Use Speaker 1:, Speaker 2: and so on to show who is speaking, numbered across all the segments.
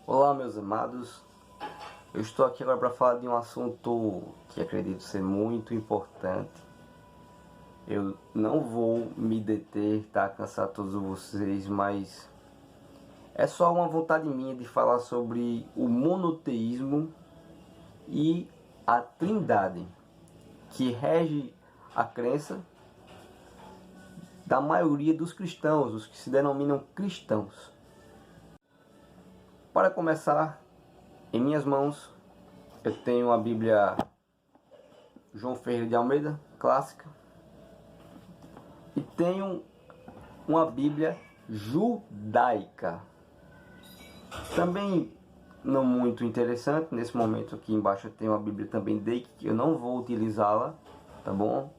Speaker 1: Olá, meus amados. Eu estou aqui agora para falar de um assunto que acredito ser muito importante. Eu não vou me deter, tá? Cansar todos vocês, mas é só uma vontade minha de falar sobre o monoteísmo e a trindade que rege a crença da maioria dos cristãos, os que se denominam cristãos. Para começar, em minhas mãos eu tenho a Bíblia João Ferreira de Almeida, clássica, e tenho uma Bíblia judaica, também não muito interessante. Nesse momento aqui embaixo eu tenho a Bíblia também Deik, que eu não vou utilizá-la, tá bom?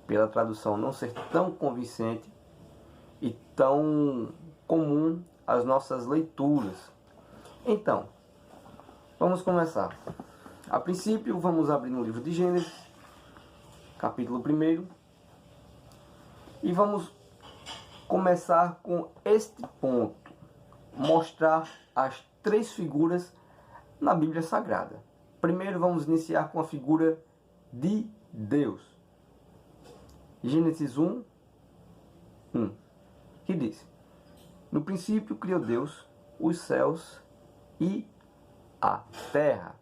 Speaker 1: Pela tradução não ser tão convincente e tão comum às nossas leituras. Então, vamos começar. A princípio, vamos abrir no livro de Gênesis, capítulo 1, e vamos começar com este ponto: mostrar as três figuras na Bíblia Sagrada. Primeiro vamos iniciar com a figura de Deus. Gênesis 1, que diz: no princípio criou Deus os céus e a terra.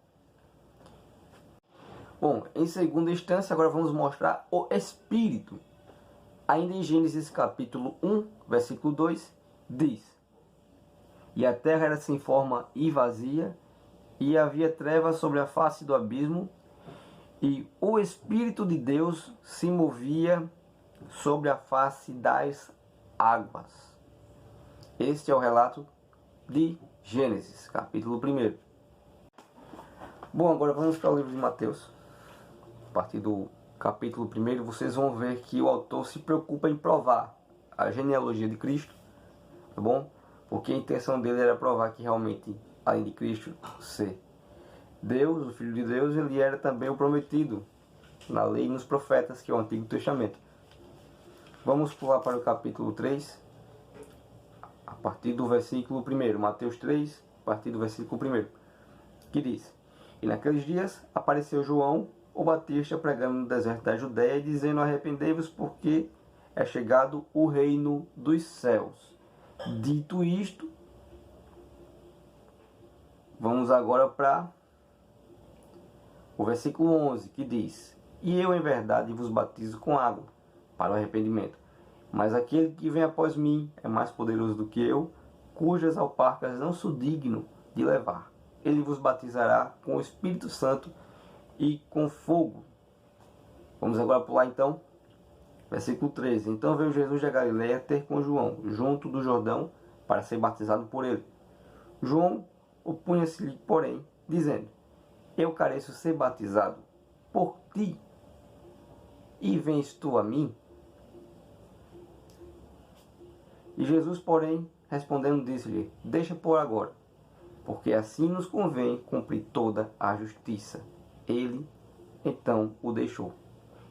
Speaker 1: Bom, em segunda instância, agora vamos mostrar o Espírito. Ainda em Gênesis capítulo 1, versículo 2, diz: e a terra era sem forma e vazia, e havia trevas sobre a face do abismo, e o Espírito de Deus se movia sobre a face das águas. Este é o relato de Gênesis, capítulo 1. Bom, agora vamos para o livro de Mateus. A partir do capítulo 1, vocês vão ver que o autor se preocupa em provar a genealogia de Cristo, tá bom? Porque a intenção dele era provar que realmente, além de Cristo ser Deus, o Filho de Deus, ele era também o prometido na lei e nos profetas, que é o Antigo Testamento. Vamos pular para o capítulo 3, a partir do versículo 1. Mateus 3, a partir do versículo 1, que diz: e naqueles dias apareceu João, o Batista, pregando no deserto da Judéia, dizendo: arrependei-vos, porque é chegado o reino dos céus. Dito isto, vamos agora para o versículo 11, que diz: e eu em verdade vos batizo com água para o arrependimento, mas aquele que vem após mim é mais poderoso do que eu, cujas alparcas não sou digno de levar. Ele vos batizará com o Espírito Santo e com fogo. Vamos agora pular então, versículo 13. Então veio Jesus de Galiléia ter com João, junto do Jordão, para ser batizado por ele. João opunha-se-lhe, porém, dizendo: eu careço ser batizado por ti, e vens tu a mim? E Jesus, porém, respondendo, disse-lhe: deixa por agora, porque assim nos convém cumprir toda a justiça. Ele, então, o deixou.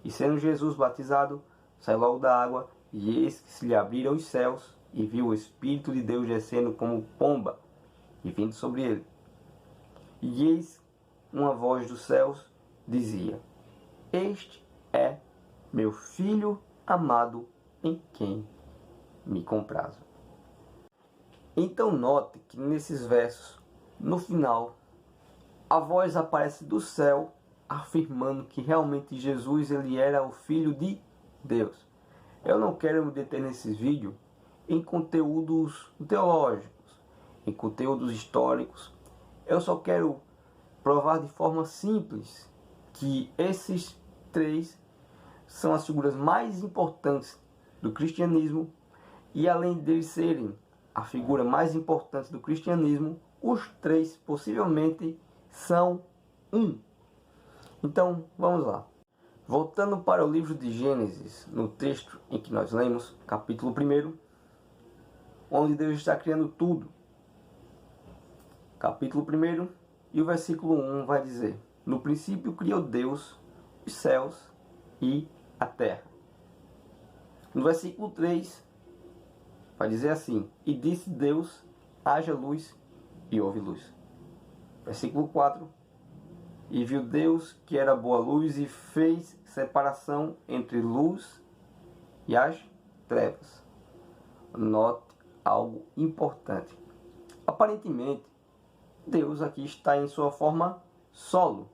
Speaker 1: E sendo Jesus batizado, saiu logo da água, e eis que se lhe abriram os céus, e viu o Espírito de Deus descendo como pomba, e vindo sobre ele. E eis uma voz dos céus dizia: este é meu Filho amado, em quem me comprazo. Então note que nesses versos, no final, a voz aparece do céu afirmando que realmente Jesus ele era o Filho de Deus. Eu não quero me deter nesses vídeos em conteúdos teológicos, em conteúdos históricos. Eu só quero provar de forma simples que esses três são as figuras mais importantes do cristianismo, e além deles serem a figura mais importante do cristianismo, os três possivelmente são um. Então, vamos lá. Voltando para o livro de Gênesis, no texto em que nós lemos, capítulo 1, onde Deus está criando tudo. Capítulo 1 e o versículo 1 vai dizer: no princípio criou Deus os céus e a terra. No versículo 3 vai dizer assim: e disse Deus: haja luz, e houve luz. Versículo 4. E viu Deus que era boa luz e fez separação entre luz e as trevas. Note algo importante. Aparentemente, Deus aqui está em sua forma solo.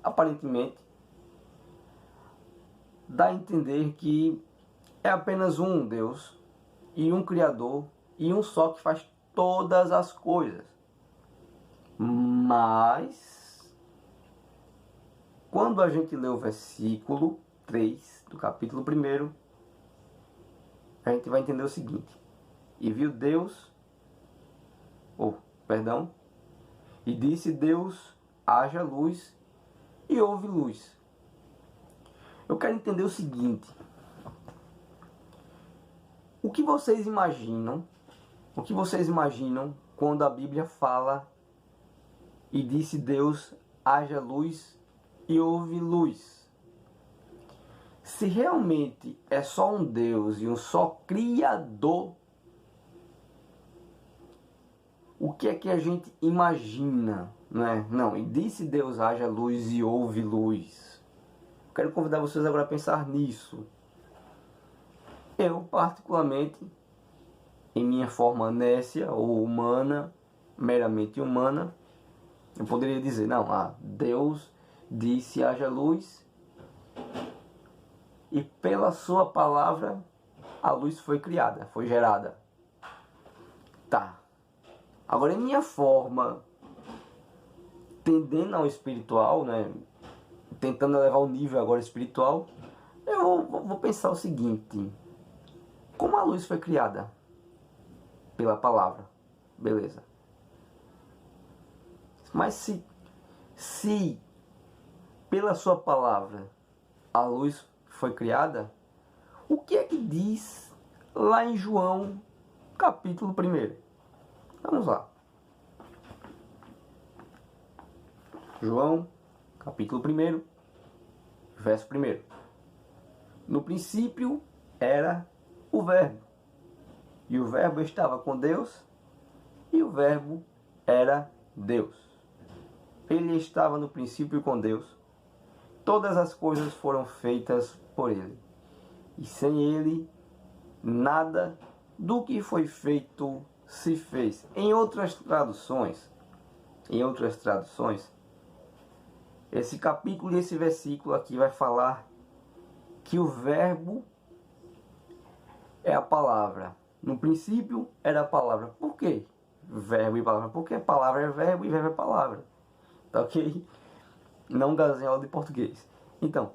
Speaker 1: Aparentemente, dá a entender que é apenas um Deus e um Criador e um só que faz todas as coisas. Mas, quando a gente lê o versículo 3 do capítulo 1, a gente vai entender o seguinte. E viu Deus, e disse Deus, haja luz, e houve luz. Eu quero entender o seguinte. O que vocês imaginam quando a Bíblia fala e disse Deus, haja luz e houve luz? Se realmente é só um Deus e um só Criador, o que é que a gente imagina, né? Não, e disse Deus, haja luz e houve luz. Quero convidar vocês agora a pensar nisso. Eu, particularmente, em minha forma nécia ou humana, meramente humana, eu poderia dizer, não, Deus disse haja luz e pela sua palavra a luz foi criada, foi gerada. Tá. Agora, em minha forma, tendendo ao espiritual, né, tentando elevar o nível agora espiritual, eu vou pensar o seguinte. Como a luz foi criada? Pela palavra. Beleza. Mas se pela sua palavra a luz foi criada, o que é que diz lá em João, capítulo 1? Vamos lá. João, capítulo 1, verso 1. No princípio era o Verbo, e o Verbo estava com Deus, e o Verbo era Deus. Ele estava no princípio com Deus. Todas as coisas foram feitas por ele, e sem ele nada do que foi feito se fez. Em outras traduções, esse capítulo e esse versículo aqui vai falar que o Verbo é a palavra. No princípio era a palavra. Por quê? Verbo e palavra. Porque a palavra é verbo e verbo é palavra. Tá ok? Não desenho de português. Então,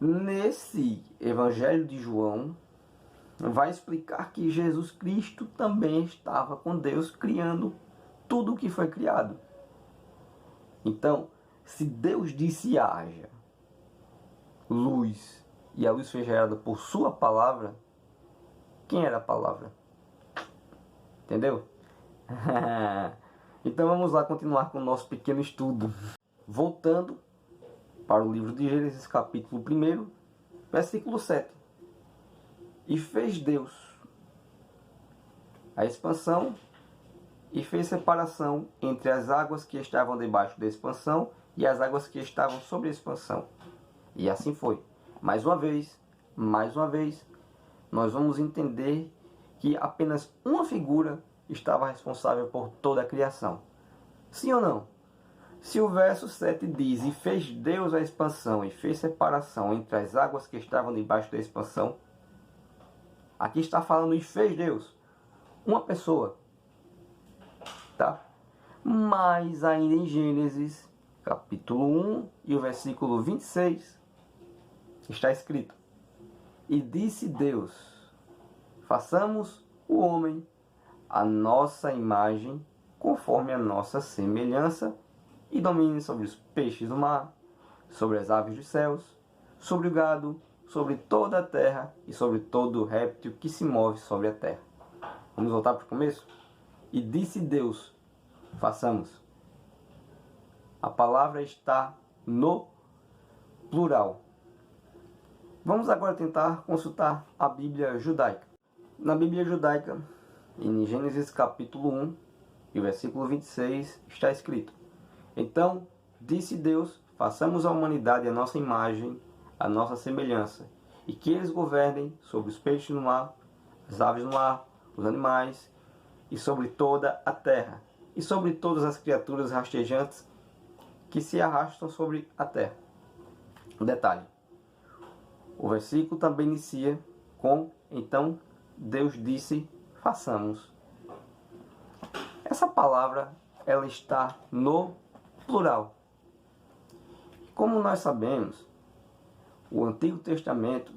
Speaker 1: nesse Evangelho de João, vai explicar que Jesus Cristo também estava com Deus criando tudo o que foi criado. Então, se Deus disse haja luz e a luz foi gerada por sua palavra, quem era a palavra? Entendeu? Então vamos lá continuar com o nosso pequeno estudo. Voltando para o livro de Gênesis, capítulo 1, versículo 7. E fez Deus a expansão e fez separação entre as águas que estavam debaixo da expansão e as águas que estavam sobre a expansão. E assim foi. Mais uma vez, nós vamos entender que apenas uma figura estava responsável por toda a criação. Sim ou não? Se o verso 7 diz, e fez Deus a expansão e fez separação entre as águas que estavam debaixo da expansão, aqui está falando e fez Deus uma pessoa, tá? Mas ainda em Gênesis, capítulo 1 e o versículo 26, está escrito: e disse Deus, façamos o homem a nossa imagem, conforme a nossa semelhança, e domine sobre os peixes do mar, sobre as aves dos céus, sobre o gado, sobre toda a terra e sobre todo réptil que se move sobre a terra. Vamos voltar para o começo? E disse Deus, façamos. A palavra está no plural. Vamos agora tentar consultar a Bíblia judaica. Na Bíblia judaica, Em Gênesis capítulo 1, e versículo 26, está escrito: Então disse Deus, façamos a humanidade a nossa imagem, a nossa semelhança, e que eles governem sobre os peixes no mar, as aves no mar, os animais, e sobre toda a terra, e sobre todas as criaturas rastejantes que se arrastam sobre a terra. Um detalhe: o versículo também inicia com: Então Deus disse, façamos. Essa palavra, ela está no plural. Como nós sabemos, o Antigo Testamento,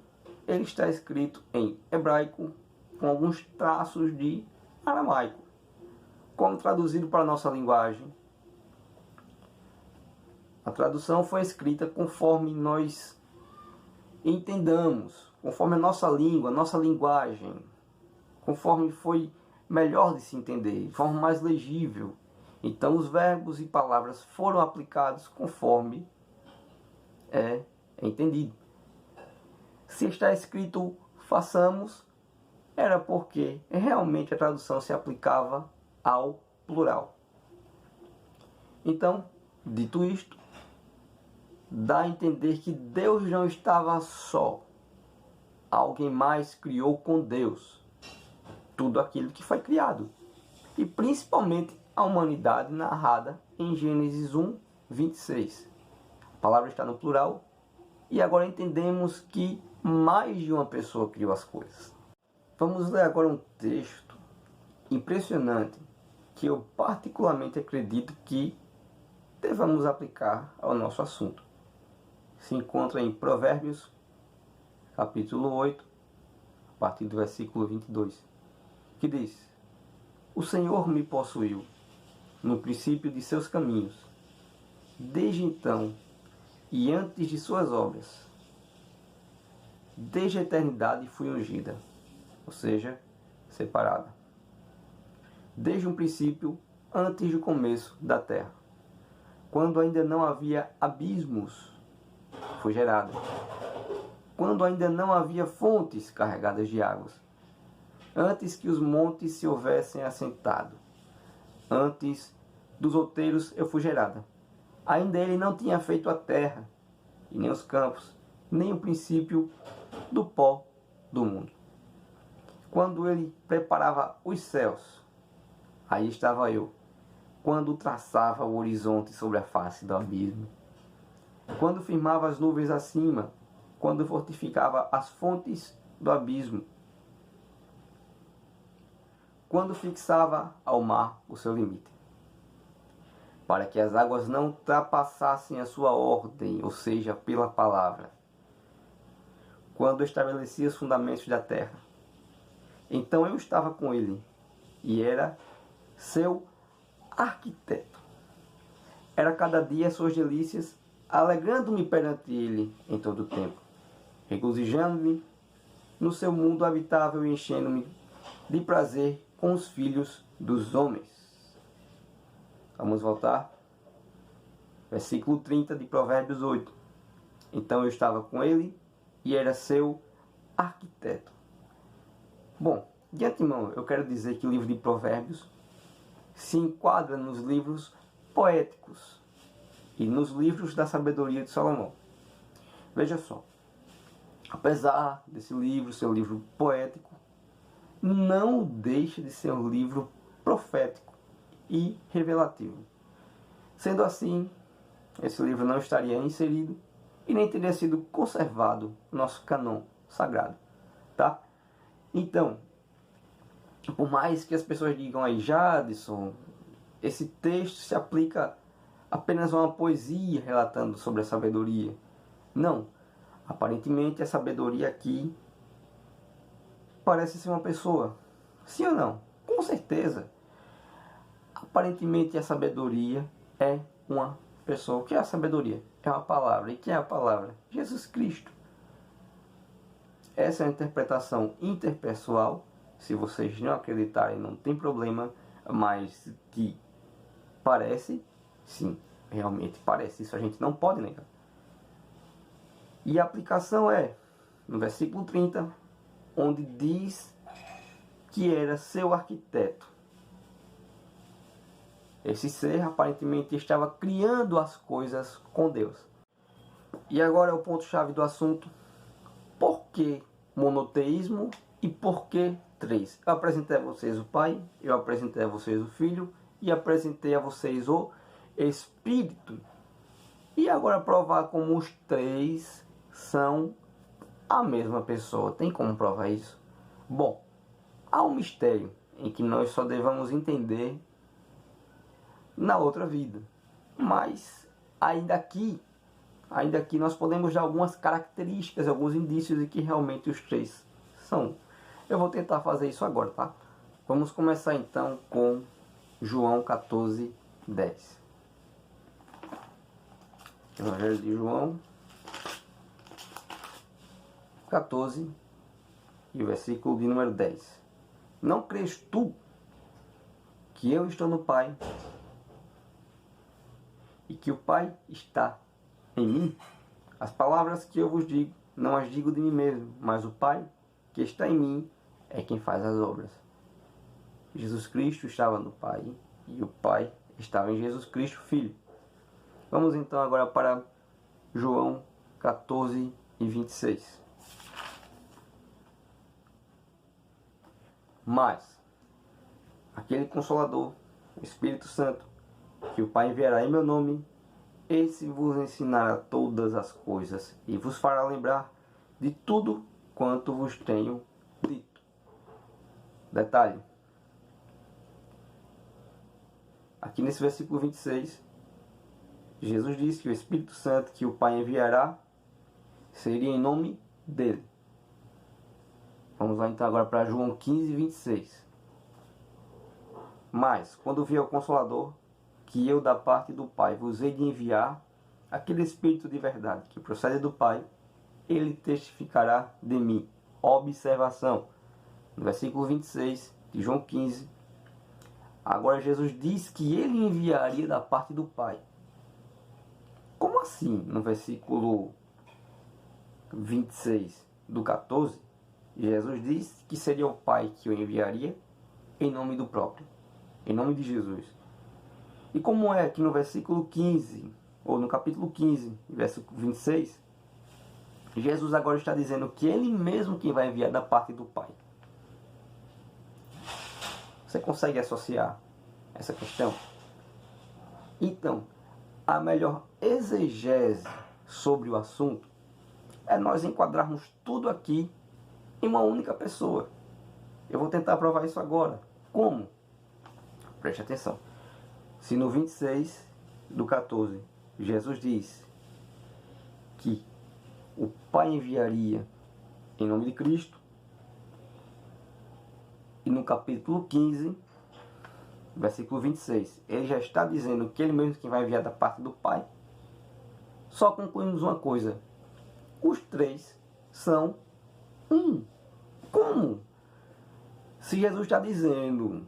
Speaker 1: ele está escrito em hebraico com alguns traços de aramaico. Como traduzido para a nossa linguagem? A tradução foi escrita conforme nós entendamos, conforme a nossa língua, a nossa linguagem, conforme foi melhor de se entender, de forma mais legível. Então os verbos e palavras foram aplicados conforme é entendido. Se está escrito façamos, era porque realmente a tradução se aplicava ao plural. Então, dito isto, dá a entender que Deus não estava só. Alguém mais criou com Deus tudo aquilo que foi criado. E principalmente a humanidade narrada em Gênesis 1, 26. A palavra está no plural. E agora entendemos que mais de uma pessoa criou as coisas. Vamos ler agora um texto impressionante que eu particularmente acredito que devamos aplicar ao nosso assunto. Se encontra em Provérbios, capítulo 8, a partir do versículo 22, que diz: O Senhor me possuiu no princípio de seus caminhos, desde então e antes de suas obras. Desde a eternidade fui ungida, ou seja, separada. Desde um princípio, antes do começo da terra, quando ainda não havia abismos, foi gerada. Quando ainda não havia fontes carregadas de águas, antes que os montes se houvessem assentado, antes dos outeiros eu fui gerada. Ainda ele não tinha feito a terra, e nem os campos, nem o princípio do pó do mundo. Quando ele preparava os céus, aí estava eu. Quando traçava o horizonte sobre a face do abismo, quando firmava as nuvens acima, quando fortificava as fontes do abismo, quando fixava ao mar o seu limite, para que as águas não ultrapassassem a sua ordem, ou seja, pela palavra, quando estabelecia os fundamentos da terra. Então eu estava com ele e era seu arquiteto. Era cada dia suas delícias, alegrando-me perante ele em todo o tempo, regozijando-me no seu mundo habitável e enchendo-me de prazer com os filhos dos homens. Vamos voltar. Versículo 30 de Provérbios 8. Então eu estava com ele e era seu arquiteto. Bom, de antemão eu quero dizer que o livro de Provérbios se enquadra nos livros poéticos e nos livros da sabedoria de Salomão. Veja só, apesar desse livro ser um livro poético, não deixa de ser um livro profético e revelativo. Sendo assim, esse livro não estaria inserido e nem teria sido conservado no nosso cânon sagrado, tá? Então, por mais que as pessoas digam aí, Jadson, esse texto se aplica apenas a uma poesia relatando sobre a sabedoria. Não, aparentemente a sabedoria aqui parece ser uma pessoa. Sim ou não? Com certeza. Aparentemente a sabedoria é uma pessoa. O que é a sabedoria? É uma palavra. E quem é a palavra? Jesus Cristo. Essa é a interpretação interpessoal. Se vocês não acreditarem, não tem problema. Mas que parece, sim, realmente parece. Isso a gente não pode negar. E a aplicação é no versículo 30, onde diz que era seu arquiteto. Esse ser aparentemente estava criando as coisas com Deus. E agora é o ponto-chave do assunto. Por que monoteísmo e por que três? Eu apresentei a vocês o Pai, eu apresentei a vocês o Filho e apresentei a vocês o Espírito. E agora provar como os três são a mesma pessoa. Tem como provar isso? Bom, há um mistério em que nós só devemos entender na outra vida. Mas ainda aqui nós podemos dar algumas características, alguns indícios de que realmente os três são. Eu vou tentar fazer isso agora, tá? Vamos começar então com João 14, 10. Evangelho de João 14 e o versículo de número 10. Não crês tu que eu estou no Pai e que o Pai está em mim? As palavras que eu vos digo, não as digo de mim mesmo, mas o Pai que está em mim é quem faz as obras. Jesus Cristo estava no Pai e o Pai estava em Jesus Cristo, Filho. Vamos então agora para João 14 e 26. Mas aquele Consolador, o Espírito Santo, que o Pai enviará em meu nome, esse vos ensinará todas as coisas e vos fará lembrar de tudo quanto vos tenho dito. Detalhe. Aqui nesse versículo 26, Jesus disse que o Espírito Santo que o Pai enviará seria em nome dele. Vamos lá então agora para João 15, 26. Mas, quando vier o Consolador, que eu da parte do Pai vos hei de enviar, aquele Espírito de verdade que procede do Pai, ele testificará de mim. Observação. No versículo 26 de João 15, agora Jesus diz que ele enviaria da parte do Pai. Como assim? No versículo 26 do 14, Jesus diz que seria o Pai que o enviaria em nome do próprio, em nome de Jesus. E como é que no versículo 15, ou no capítulo 15, versículo 26, Jesus agora está dizendo que ele mesmo quem vai enviar da parte do Pai. Você consegue associar essa questão? Então, a melhor exegese sobre o assunto é nós enquadrarmos tudo aqui em uma única pessoa. Eu vou tentar provar isso agora. Como? Preste atenção. Se no 26 do 14, Jesus diz que o Pai enviaria em nome de Cristo, e no capítulo 15, versículo 26, ele já está dizendo que ele mesmo que vai enviar da parte do Pai, só concluímos uma coisa: os três são um. Como? Se Jesus está dizendo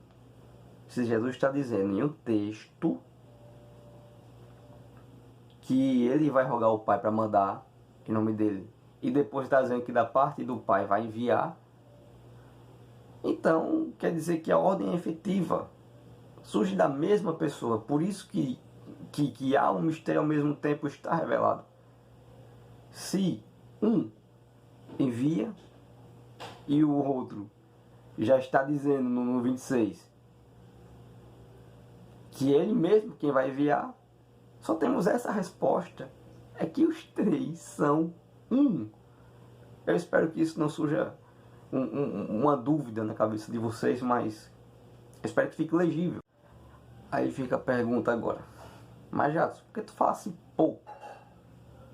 Speaker 1: em um texto que ele vai rogar ao Pai para mandar em nome dele, e depois está dizendo que da parte do Pai vai enviar, então quer dizer que a ordem é efetiva, surge da mesma pessoa. Por isso que há um mistério ao mesmo tempo está revelado. Se um envia e o outro já está dizendo no 26 que ele mesmo quem vai enviar, só temos essa resposta: é que os três são um. Eu espero que isso não surja uma dúvida na cabeça de vocês, mas eu espero que fique legível. Aí fica a pergunta agora: mas Jadson, por que tu falasse pouco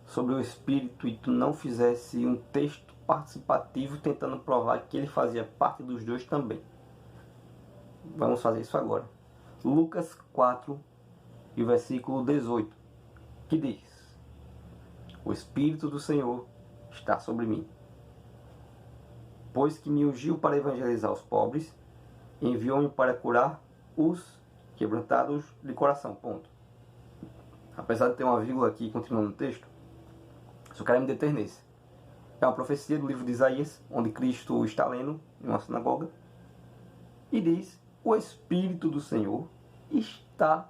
Speaker 1: sobre o Espírito e tu não fizesse um texto participativo tentando provar que ele fazia parte dos dois também? Vamos fazer isso agora. Lucas 4 e o versículo 18, que diz: o Espírito do Senhor está sobre mim, pois que me ungiu para evangelizar os pobres, enviou-me para curar os quebrantados de coração. Ponto. Apesar de ter uma vírgula aqui continuando no texto, só quero me deter nesse. É uma profecia do livro de Isaías, onde Cristo está lendo em uma sinagoga, e diz: o Espírito do Senhor está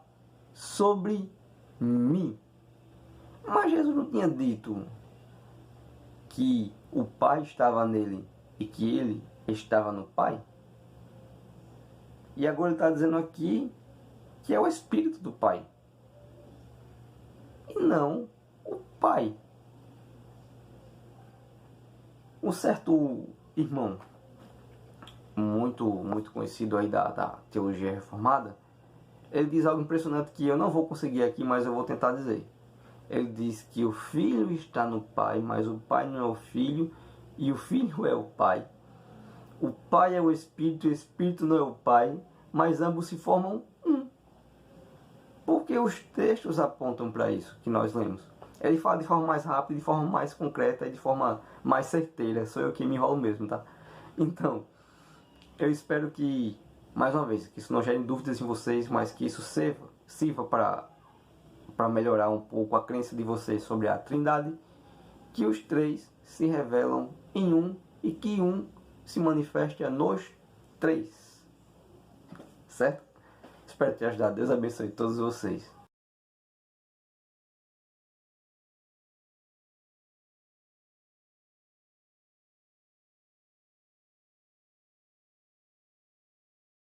Speaker 1: sobre mim. Mas Jesus não tinha dito que o Pai estava nele e que ele estava no Pai? E agora ele está dizendo aqui que é o Espírito do Pai e não o Pai. Um certo irmão muito conhecido aí da teologia reformada, ele diz algo impressionante que eu não vou conseguir aqui, mas eu vou tentar dizer. Ele diz que o Filho está no Pai, mas o Pai não é o Filho, e o Filho é o Pai. O Pai é o Espírito, e o Espírito não é o Pai, mas ambos se formam um. Porque os textos apontam para isso que nós lemos. Ele fala de forma mais rápida, de forma mais concreta e de forma mais certeira. Sou eu que me enrolo mesmo, tá? Então, eu espero que, mais uma vez, que isso não gere dúvidas em vocês, mas que isso sirva para melhorar um pouco a crença de vocês sobre a Trindade, que os três se revelam em um e que um se manifeste nos três. Certo? Espero ter ajudado. Deus abençoe todos vocês.